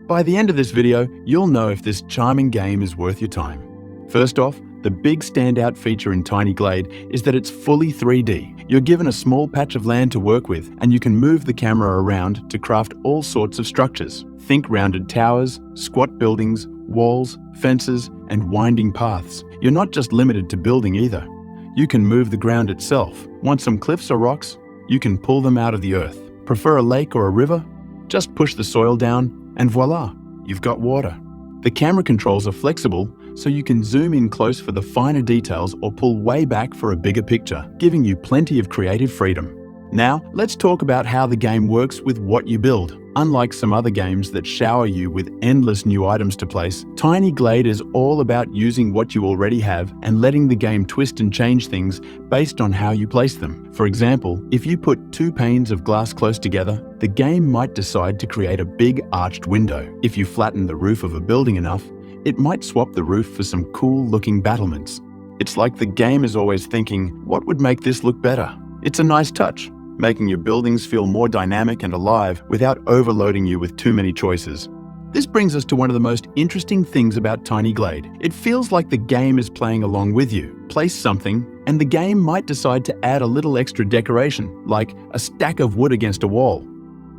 By the end of this video, you'll know if this charming game is worth your time. First off, the big standout feature in Tiny Glade is that it's fully 3D. You're given a small patch of land to work with, and you can move the camera around to craft all sorts of structures. Think rounded towers, squat buildings, walls, fences, and winding paths. You're not just limited to building either. You can move the ground itself. Want some cliffs or rocks? You can pull them out of the earth. Prefer a lake or a river? Just push the soil down, and voila, you've got water. The camera controls are flexible, so you can zoom in close for the finer details or pull way back for a bigger picture, giving you plenty of creative freedom. Now, let's talk about how the game works with what you build. Unlike some other games that shower you with endless new items to place, Tiny Glade is all about using what you already have and letting the game twist and change things based on how you place them. For example, if you put 2 panes of glass close together, the game might decide to create a big arched window. If you flatten the roof of a building enough, it might swap the roof for some cool-looking battlements. It's like the game is always thinking, what would make this look better? It's a nice touch, making your buildings feel more dynamic and alive without overloading you with too many choices. This brings us to one of the most interesting things about Tiny Glade. It feels like the game is playing along with you. Place something, and the game might decide to add a little extra decoration, like a stack of wood against a wall.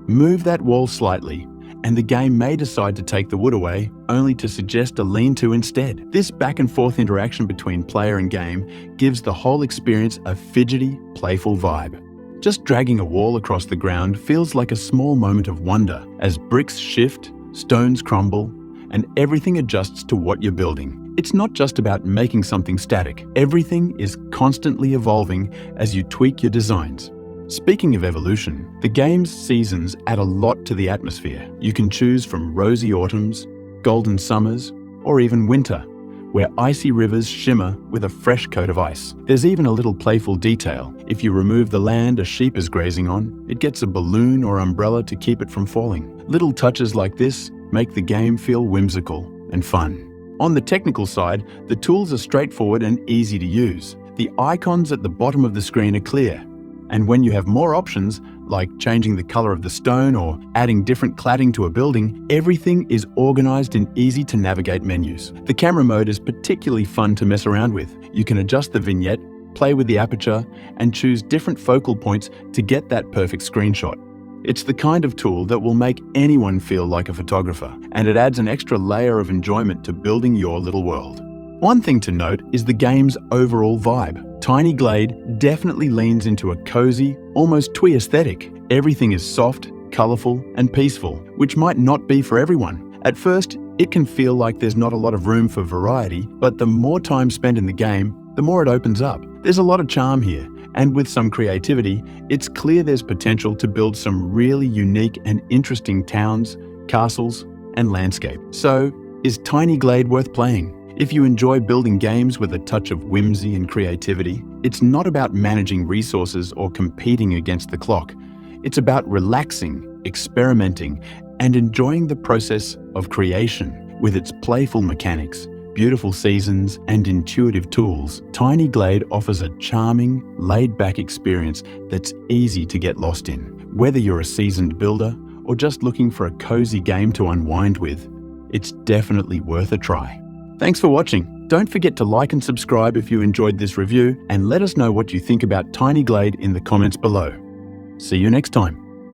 Move that wall slightly, and the game may decide to take the wood away, only to suggest a lean-to instead. This back-and-forth interaction between player and game gives the whole experience a fidgety, playful vibe. Just dragging a wall across the ground feels like a small moment of wonder as bricks shift, stones crumble, and everything adjusts to what you're building. It's not just about making something static. Everything is constantly evolving as you tweak your designs. Speaking of evolution, the game's seasons add a lot to the atmosphere. You can choose from rosy autumns, golden summers, or even winter, where icy rivers shimmer with a fresh coat of ice. There's even a little playful detail. If you remove the land a sheep is grazing on, it gets a balloon or umbrella to keep it from falling. Little touches like this make the game feel whimsical and fun. On the technical side, the tools are straightforward and easy to use. The icons at the bottom of the screen are clear. And when you have more options, like changing the color of the stone or adding different cladding to a building, everything is organized in easy-to-navigate menus. The camera mode is particularly fun to mess around with. You can adjust the vignette, play with the aperture, and choose different focal points to get that perfect screenshot. It's the kind of tool that will make anyone feel like a photographer, and it adds an extra layer of enjoyment to building your little world. One thing to note is the game's overall vibe. Tiny Glade definitely leans into a cozy, almost twee aesthetic. Everything is soft, colorful, and peaceful, which might not be for everyone. At first, it can feel like there's not a lot of room for variety, but the more time spent in the game, the more it opens up. There's a lot of charm here, and with some creativity, it's clear there's potential to build some really unique and interesting towns, castles, and landscape. So, is Tiny Glade worth playing? If you enjoy building games with a touch of whimsy and creativity, it's not about managing resources or competing against the clock. It's about relaxing, experimenting, and enjoying the process of creation. With its playful mechanics, beautiful seasons, and intuitive tools, Tiny Glade offers a charming, laid-back experience that's easy to get lost in. Whether you're a seasoned builder or just looking for a cozy game to unwind with, it's definitely worth a try. Thanks for watching. Don't forget to like and subscribe if you enjoyed this review, and let us know what you think about Tiny Glade in the comments below. See you next time.